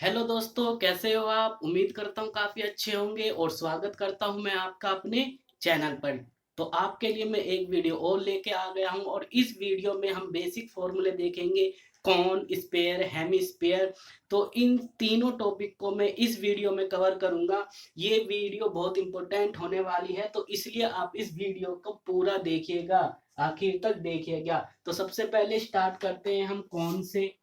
Speaker 1: हेलो दोस्तों, कैसे हो आप, उम्मीद करता हूँ काफी अच्छे होंगे, और स्वागत करता हूँ मैं आपका अपने चैनल पर। तो आपके लिए मैं एक वीडियो और लेके आ गया हूँ, और इस वीडियो में हम बेसिक फॉर्मूले देखेंगे, कॉन, स्पेयर, हेमिस्फीयर। तो इन तीनों टॉपिक को मैं इस वीडियो में कवर करूंगा। ये वीडियो बहुत इंपॉर्टेंट होने वाली है, तो इसलिए आप इस वीडियो को पूरा देखिएगा, आखिर तक देखिएगा। तो सबसे पहले स्टार्ट करते हैं हम कौन से।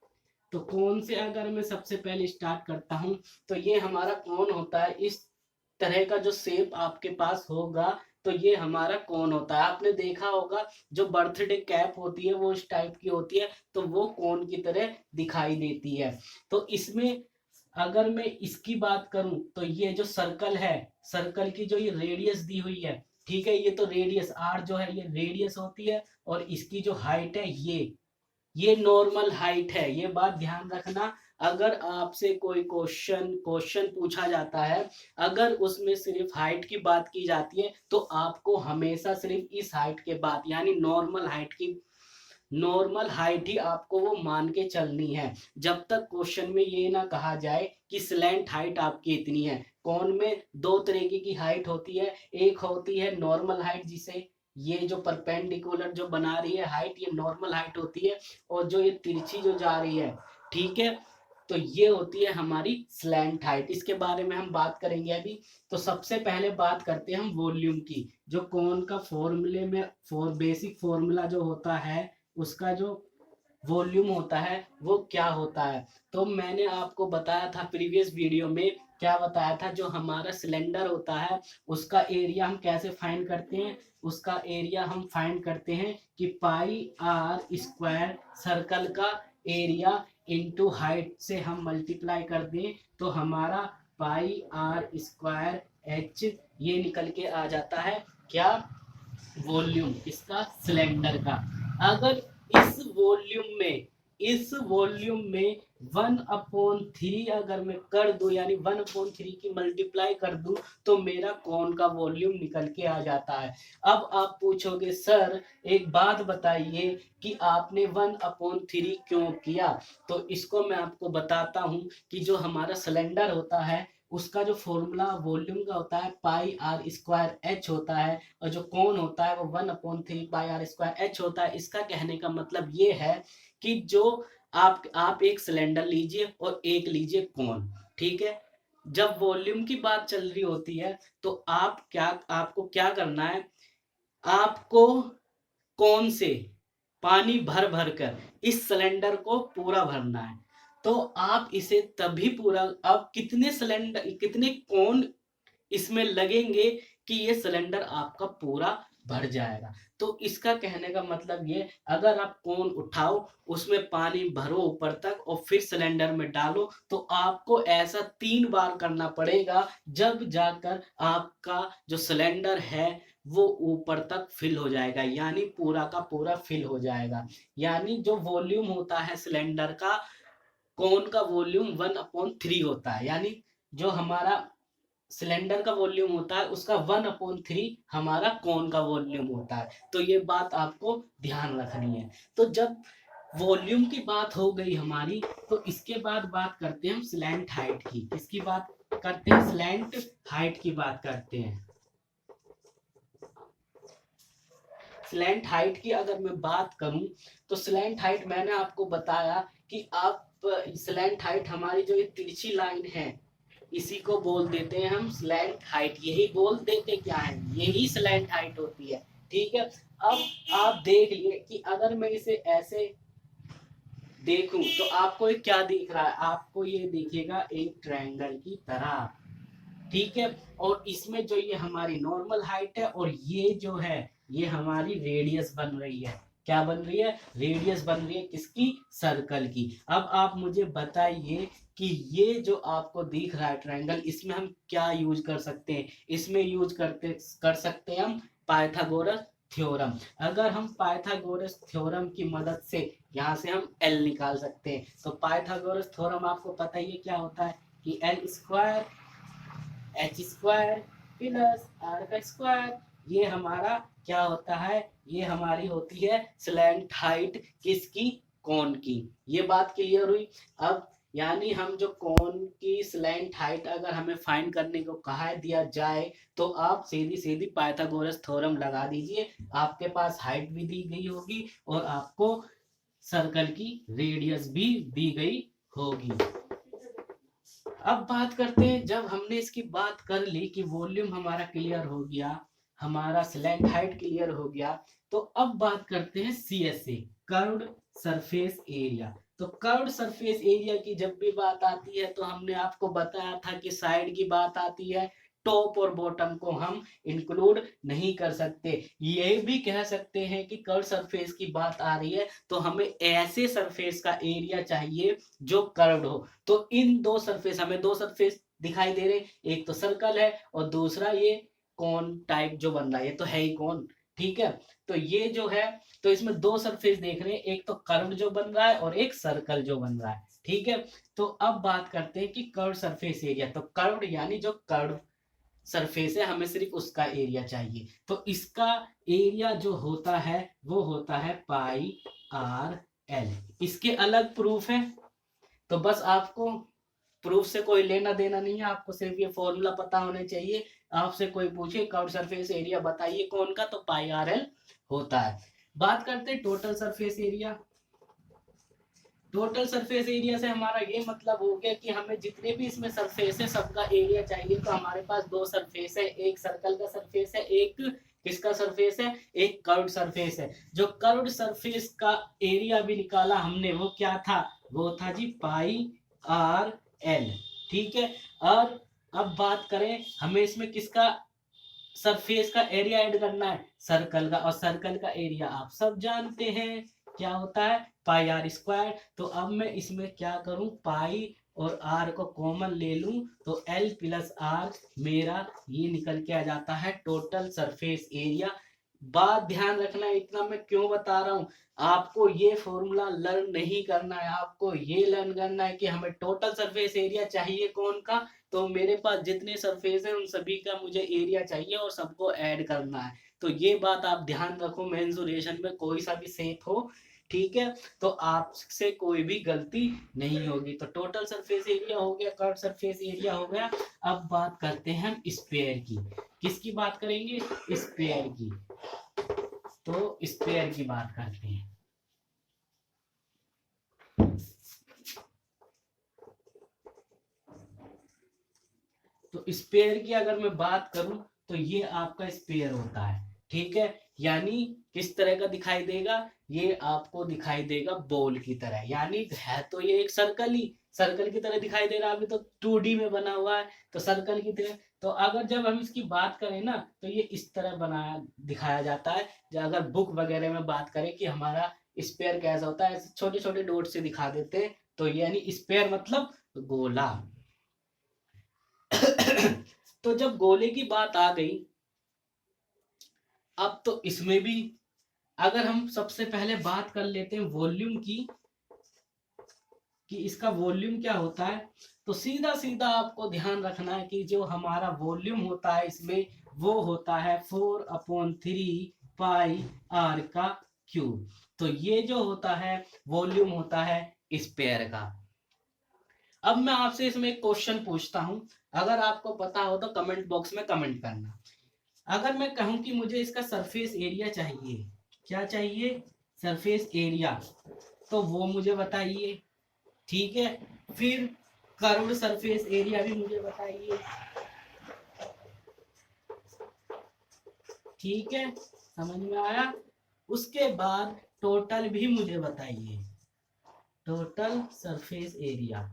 Speaker 1: तो कौन से अगर मैं सबसे पहले स्टार्ट करता हूं, तो ये हमारा कौन होता है, इस तरह का जो शेप आपके पास होगा, तो ये हमारा कौन होता है। आपने देखा होगा जो बर्थडे कैप होती है वो इस टाइप की होती है, तो वो कौन की तरह दिखाई देती है। तो इसमें अगर मैं इसकी बात करूं, तो ये जो सर्कल है, सर्कल की जो ये रेडियस दी हुई है, ठीक है, ये तो रेडियस आर जो है ये रेडियस होती है, और इसकी जो हाइट है ये नॉर्मल हाइट है। ये बात ध्यान रखना, अगर आपसे कोई क्वेश्चन पूछा जाता है, अगर उसमें सिर्फ हाइट की बात की जाती है, तो आपको हमेशा सिर्फ इस हाइट के बाद, यानी नॉर्मल हाइट ही आपको वो मान के चलनी है, जब तक क्वेश्चन में ये ना कहा जाए कि स्लैंट हाइट आपकी इतनी है। कौन में दो तरीके की हाइट होती है, एक होती है नॉर्मल हाइट, जिसे ये जो परपेंडिकुलर जो बना रही है हाइट, ये नॉर्मल हाइट होती है, और जो ये तिरछी जो जा रही है, ठीक है, तो ये होती है हमारी स्लैंट हाइट। इसके बारे में हम बात करेंगे अभी। तो सबसे पहले बात करते हैं हम वॉल्यूम की। जो कोन का फॉर्मूले में बेसिक फॉर्मूला जो होता है, उसका जो वॉल्यूम होता है वो क्या होता है। तो मैंने आपको बताया था प्रीवियस वीडियो में, क्या बताया था, जो हमारा सिलेंडर होता है उसका एरिया हम कैसे फाइंड करते हैं। उसका एरिया हम फाइंड करते हैं कि पाई आर स्क्वायर सर्कल का एरिया इनटू हाइट से हम मल्टीप्लाई कर दें तो हमारा पाई आर स्क्वायर एच ये निकल के आ जाता है क्या, वॉल्यूम इसका सिलेंडर का। अगर इस वॉल्यूम में 1/3 अगर मैं कर दूं, यानी 1/3 की मल्टीप्लाई कर दूं तो मेरा कौन का वॉल्यूम निकल के आ जाता है। अब आप पूछोगे सर एक बात बताइए कि आपने 1/3 क्यों किया। तो इसको मैं आपको बताता हूं कि जो हमारा सिलेंडर होता है उसका जो फॉर्मूला वॉल्यूम का होता है पाई आर स्क्वायर एच होता है, और जो कोण होता है वो 1/3 पाई आर स्क्वायर एच होता है। इसका कहने का मतलब ये है कि जो आप एक सिलेंडर लीजिए और एक लीजिए कोण, ठीक है। जब वॉल्यूम की बात चल रही होती है तो आपको क्या करना है, आपको कोण से पानी भर भर कर इस सिलेंडर को पूरा भरना है। तो आप इसे तभी पूरा, अब कितने कोण इसमें लगेंगे कि ये सिलेंडर आपका पूरा भर जाएगा। तो इसका कहने का मतलब ये, अगर आप कोन उठाओ उसमें पानी भरो ऊपर तक और फिर सिलेंडर में डालो तो आपको ऐसा 3 बार करना पड़ेगा, जब जाकर आपका जो सिलेंडर है वो ऊपर तक फिल हो जाएगा, यानी पूरा का पूरा फिल हो जाएगा। यानी जो वॉल्यूम होता है सिलेंडर का, कोन का वॉल्यूम 1/3 होता है, यानी जो हमारा सिलेंडर का वॉल्यूम होता है उसका 1/3 हमारा कोन का वॉल्यूम होता है। तो ये बात आपको ध्यान रखनी है। तो जब वॉल्यूम की बात हो गई हमारी, तो इसके बाद बात करते हैं हम स्लैंट हाइट की। किसकी बात करते हैं, स्लैंट हाइट की बात करते हैं। स्लैंट हाइट की अगर मैं बात करूं तो स्लैंट हाइट मैंने आपको बताया कि आप स्लैंट हाइट हमारी जो ये तिरछी लाइन है इसी को बोल देते हैं हम स्लैंट हाइट। यही बोल देते क्या है, यही स्लैंट हाइट होती है, ठीक है। अब आप देख लिए कि अगर मैं इसे ऐसे देखूं तो आपको ये क्या दिख रहा है, आपको ये दिखेगा एक ट्रायंगल की तरह, ठीक है। और इसमें जो ये हमारी नॉर्मल हाइट है और ये जो है ये हमारी रेडियस बन रही है। क्या बन रही है, रेडियस बन रही है किसकी, सर्कल की। अब आप मुझे बताइए कि ये जो आपको दिख रहा है ट्रायंगल, इसमें हम क्या यूज कर सकते हैं। इसमें यूज कर सकते हैं हम पाइथागोरस थ्योरम। अगर हम पाइथागोरस थ्योरम की मदद से यहाँ से हम एल निकाल सकते हैं। तो पाइथागोरस थ्योरम आपको पता ही है क्या होता है कि L square H square plus R का स्क्वायर, ये हमारा क्या होता है, ये हमारी होती है स्लैंट हाइट किसकी, कोन की। ये बात क्लियर हुई। अब यानी हम जो कोन की स्लैंट हाइट अगर हमें फाइंड करने को कहा दिया जाए तो आप सीधी सीधी पाइथागोरस थ्योरम लगा दीजिए, आपके पास हाइट भी दी गई होगी और आपको सर्कल की रेडियस भी दी गई होगी। अब बात करते हैं, जब हमने इसकी बात कर ली कि वॉल्यूम हमारा क्लियर हो गया, हमारा स्लैंट हाइट क्लियर हो गया, तो अब बात करते हैं सीएसए, कर्व्ड सरफेस एरिया। तो कर्व्ड सरफेस एरिया की जब भी बात आती है तो हमने आपको बताया था कि साइड की बात आती है, टॉप और बॉटम को हम इंक्लूड नहीं कर सकते। ये भी कह सकते हैं कि कर्व सरफेस की बात आ रही है तो हमें ऐसे सरफेस का एरिया चाहिए जो कर्व्ड हो। तो इन दो सरफेस, हमें दो सरफेस दिखाई दे रहे, एक तो सर्कल है और दूसरा ये कौन टाइप जो बन रहा है, ये तो है ही कौन, ठीक है। तो ये जो है, तो इसमें दो सरफेस देख रहे हैं, एक तो कर्व जो बन रहा है और एक सर्कल जो बन रहा है, ठीक है। तो अब बात करते हैं कि कर्व सरफेस एरिया। तो कर्व यानी जो कर्व सरफेस है हमें सिर्फ उसका एरिया चाहिए। तो इसका एरिया जो होता है वो होता है पाई आर एल। इसके अलग प्रूफ है, तो बस आपको प्रूफ से कोई लेना देना नहीं है, आपको सिर्फ ये फॉर्मूला पता होने चाहिए। आपसे कोई पूछे कर्व सरफेस एरिया बताइए कौन का, तो पाई आर एल होता है। बात करते हैं total surface area. Total surface area से हमारा ये मतलब हो गया कि हमें जितने भी इसमें सरफेस है सबका एरिया चाहिए। तो हमारे पास दो सरफेस है, एक सर्कल का सरफेस है, एक किसका सरफेस है, एक कर्व्ड सरफेस है। जो कर्व्ड सरफेस का एरिया भी निकाला हमने वो क्या था, वो था जी पाई आर एल। ठीक है। और अब बात करें हमें इसमें किसका सरफेस का एरिया ऐड करना है, सर्कल का। और सर्कल का एरिया आप सब जानते हैं क्या होता है, पाई आर स्क्वायर। तो अब मैं इसमें क्या करूं, पाई और आर को कॉमन ले लूं तो एल प्लस आर मेरा ये निकल के आ जाता है टोटल सरफेस एरिया। बात ध्यान रखना, इतना मैं क्यों बता रहा हूं, आपको ये फॉर्मूला लर्न नहीं करना है, आपको ये लर्न करना है कि हमें टोटल सरफेस एरिया चाहिए कौन का, तो मेरे पास जितने सरफेस है उन सभी का मुझे एरिया चाहिए और सबको ऐड करना है। तो ये बात आप ध्यान रखो, मेंसुरेशन में कोई सा भी शेप हो, ठीक है, तो आपसे कोई भी गलती नहीं होगी। तो टोटल सरफेस एरिया हो गया, कर्व सरफेस एरिया हो गया। अब बात करते हैं हम स्पेयर की। किसकी बात करेंगे, स्पेयर की। तो स्पेयर की बात करते हैं। तो स्पेयर की अगर मैं बात करूं तो ये आपका स्पेयर होता है, ठीक है। यानी किस तरह का दिखाई देगा, ये आपको दिखाई देगा बॉल की तरह, यानी है तो ये एक सर्कल की तरह दिखाई दे रहा है। अभी तो 2D में बना हुआ है तो सर्कल की तरह। तो अगर जब हम इसकी बात करें ना तो ये इस तरह बनाया दिखाया जाता है। जो अगर बुक वगैरह में बात करें कि हमारा स्पेयर कैसा होता है, छोटे छोटे डॉट से दिखा देते हैं। तो यानी स्पेयर मतलब गोला। तो जब गोले की बात आ गई, अब तो इसमें भी अगर हम सबसे पहले बात कर लेते हैं वॉल्यूम की, कि इसका वॉल्यूम क्या होता है, तो सीधा सीधा आपको ध्यान रखना है कि जो हमारा वॉल्यूम होता है इसमें वो होता है 4/3 पाई आर का क्यूब। तो ये जो होता है वॉल्यूम होता है स्पेयर का। अब मैं आपसे इसमें एक क्वेश्चन पूछता हूं, अगर आपको पता हो तो कमेंट बॉक्स में कमेंट करना। अगर मैं कहूं कि मुझे इसका सरफेस एरिया चाहिए, क्या चाहिए, सरफेस एरिया, तो वो मुझे बताइए, ठीक है। फिर कर्व्ड सरफेस एरिया भी मुझे बताइए, ठीक है, समझ में आया। उसके बाद टोटल भी मुझे बताइए, टोटल सरफेस एरिया।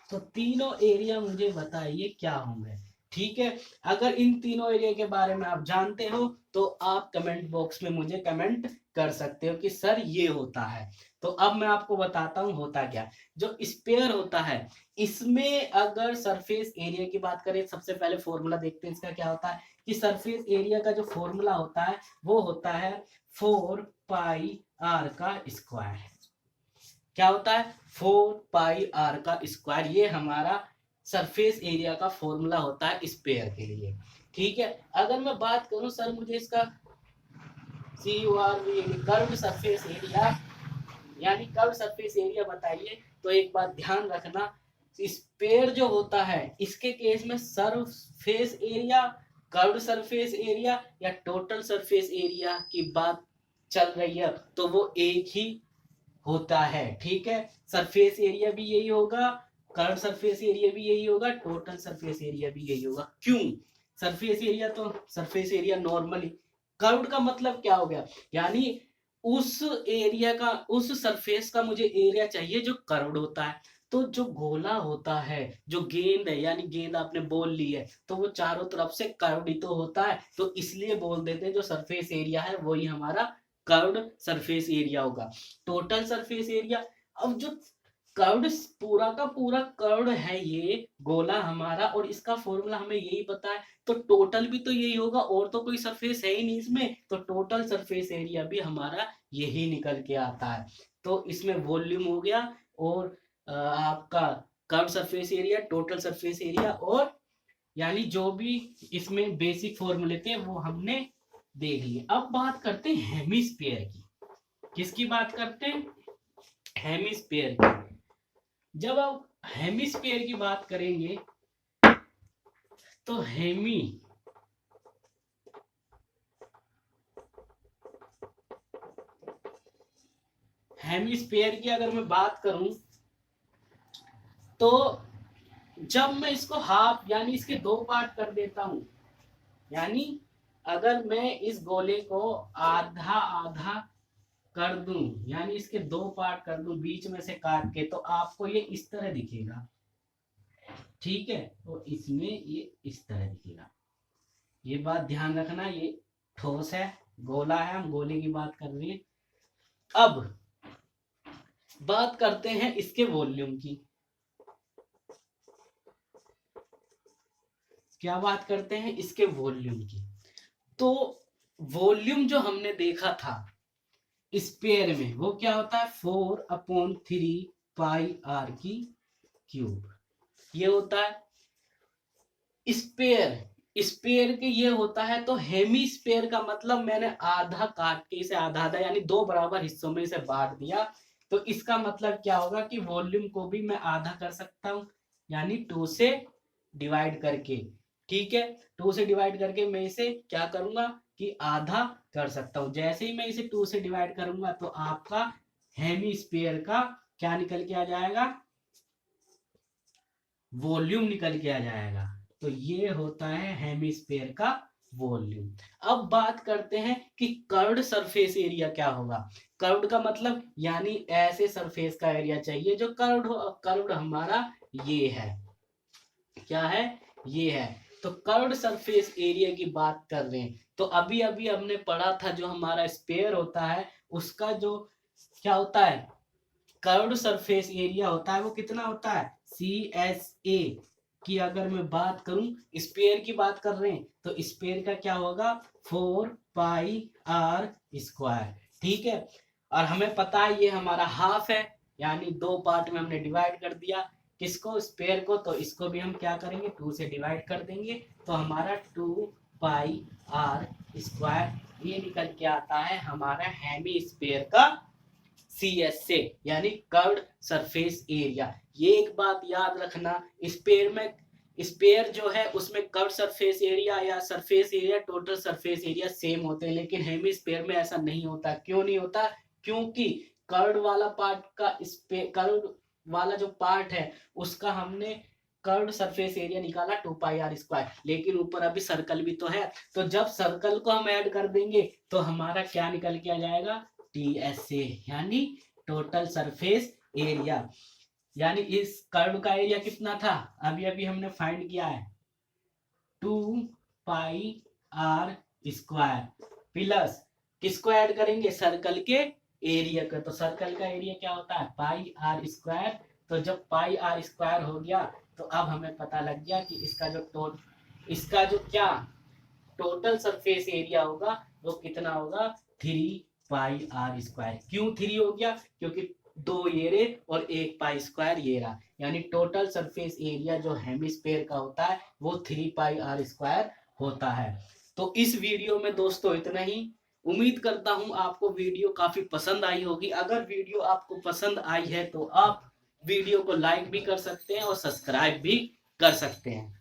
Speaker 1: तो तीनों एरिया मुझे बताइए क्या होंगे, ठीक है। अगर इन तीनों एरिया के बारे में आप जानते हो तो आप कमेंट बॉक्स में मुझे कमेंट कर सकते हो कि सर ये होता है। तो अब मैं आपको बताता हूं होता क्या। जो स्पेयर होता है इसमें अगर सरफेस एरिया की बात करें, सबसे पहले फॉर्मूला देखते हैं इसका क्या होता है, कि सरफेस एरिया का जो फॉर्मूला होता है वो होता है 4 पाई आर का स्क्वायर। क्या होता है, 4 पाई आर का स्क्वायर, ये हमारा सरफेस एरिया का फॉर्मूला होता है स्पेयर के लिए, ठीक है। अगर मैं बात करूं सर मुझे इसका कर्व्ड सरफेस एरिया, यानी कर्व्ड सरफेस एरिया बताइए, तो एक बात ध्यान रखना, स्पेयर जो होता है इसके केस में surface area, curved surface area या टोटल सरफेस एरिया की बात चल रही है तो वो एक ही होता है, ठीक है। सरफेस एरिया भी यही होगा, कर्व सरफेस एरिया भी यही होगा, टोटल सरफेस एरिया भी यही होगा। क्यों, सरफेस एरिया तो सरफेस एरिया नॉर्मली, कर्व्ड का मतलब क्या हो गया, यानी उस एरिया का, उस सरफेस का मुझे एरिया चाहिए जो कर्व्ड होता है। तो जो गोला होता है, जो गेंद है, यानी गेंद आपने बॉल ली है तो वो चारों तरफ से कर्व्ड ही तो होता है, तो इसलिए बोल देते हैं जो सरफेस एरिया है वही हमारा कर्व्ड सरफेस एरिया होगा। टोटल सरफेस एरिया, अब जो कर्व्ड पूरा का पूरा कर्व्ड है ये गोला हमारा, और इसका फॉर्मूला हमें यही पता है, तो टोटल भी तो यही होगा, और तो कोई सरफेस है ही नहीं इसमें, तो टोटल सरफेस एरिया भी हमारा यही निकल के आता है। तो इसमें वॉल्यूम हो गया, और आपका curve surface area, total surface area, और यानी जो भी इसमें बेसिक फॉर्मूले थे वो हमने देख लिए। अब बात करते हैं हेमिस्फीयर की। किसकी बात करते हैं, हेमिस्फीयर की। जब आप हेमिस्फीयर की बात करेंगे तो हेमिस्फीयर की अगर मैं बात करूं तो जब मैं इसको हाफ यानी इसके 2 पार्ट कर देता हूं, यानी अगर मैं इस गोले को आधा आधा कर दूं, यानी इसके 2 पार्ट कर दूं बीच में से काट के, तो आपको ये इस तरह दिखेगा। ठीक है, तो इसमें ये इस तरह दिखेगा। ये बात ध्यान रखना, ये ठोस है, गोला है, हम गोले की बात कर रहे हैं। अब बात करते हैं इसके वॉल्यूम की। क्या बात करते हैं इसके वॉल्यूम की। तो वॉल्यूम जो हमने देखा था स्पेयर में, वो क्या होता है 4/3 पाई आर की क्यूब। ये होता है स्पेयर के ये होता है। तो हेमी स्पेयर का मतलब मैंने आधा काट के इसे आधा आधा यानी 2 बराबर हिस्सों में इसे बांट दिया। तो इसका मतलब क्या होगा कि वॉल्यूम को भी मैं आधा कर सकता हूं, यानी 2 से डिवाइड करके। ठीक है, 2 से डिवाइड करके मैं इसे क्या करूंगा कि आधा कर सकता हूं। जैसे ही मैं इसे 2 से डिवाइड करूंगा तो आपका हेमी स्पेयर का क्या निकल के आ जाएगा, वॉल्यूम निकल के आ जाएगा। तो ये होता है हेमिस्फीयर का वॉल्यूम। अब बात करते हैं कि कर्व्ड सरफेस एरिया क्या होगा। कर्व्ड का मतलब यानी ऐसे सरफेस का एरिया चाहिए जो कर्व्ड हो। कर्व्ड हमारा ये है, क्या है, ये है। तो कर्व्ड सरफेस एरिया की बात कर रहे हैं। तो अभी अभी हमने पढ़ा था जो हमारा स्पेयर होता है उसका जो क्या होता है कर्व्ड सरफेस एरिया होता है वो कितना होता है CSA की। अगर मैं बात करूं स्पेयर की बात कर रहे हैं तो स्पेयर का क्या होगा 4πr²। ठीक है, और हमें पता है ये हमारा हाफ है, यानी 2 पार्ट में हमने डिवाइड कर दिया किसको, स्पेयर को। तो इसको भी हम क्या करेंगे 2 से डिवाइड कर देंगे, तो हमारा 2πr²। ये निकल के आता है हमारा हेमी स्पेयर का CSA यानी कर्व्ड सरफेस एरिया। ये एक बात याद रखना, स्पेयर जो है उसमें कर्व्ड सरफेस एरिया या surface area total surface area same होते हैं, लेकिन हेमी स्पेयर में ऐसा नहीं होता। क्यों नहीं होता, क्योंकि कर्व्ड वाला पार्ट का कर्व्ड वाला जो पार्ट है उसका हमने कर्व्ड सरफेस एरिया निकाला 2πr², लेकिन ऊपर अभी सर्कल भी तो है। तो जब सर्कल को हम ऐड कर देंगे तो हमारा क्या निकल के आ जाएगा TSA यानी टोटल सरफेस एरिया। यानी इस कर्व का एरिया कितना था अभी अभी हमने फाइंड किया है 2πr² प्लस किसको ऐड करेंगे सर्कल के एरिया का। तो सर्कल का एरिया क्या होता है πr²। तो जब πr² हो गया तो अब हमें पता लग गया कि इसका जो क्या टोटल सरफेस एरिया होगा वो कितना होगा 3πr²। क्यों 3 हो गया, क्योंकि 2 ये रे और 1 π² ये रहा, यानी टोटल सरफेस एरिया जो हेमिस्फीयर का होता है वो 3πr² होता है। तो इस वीडियो में दोस्तों इतना ही। उम्मीद करता हूं आपको वीडियो काफी पसंद आई होगी। अगर वीडियो आपको पसंद आई है तो आप वीडियो को लाइक भी कर सकते हैं और सब्सक्राइब भी कर सकते हैं।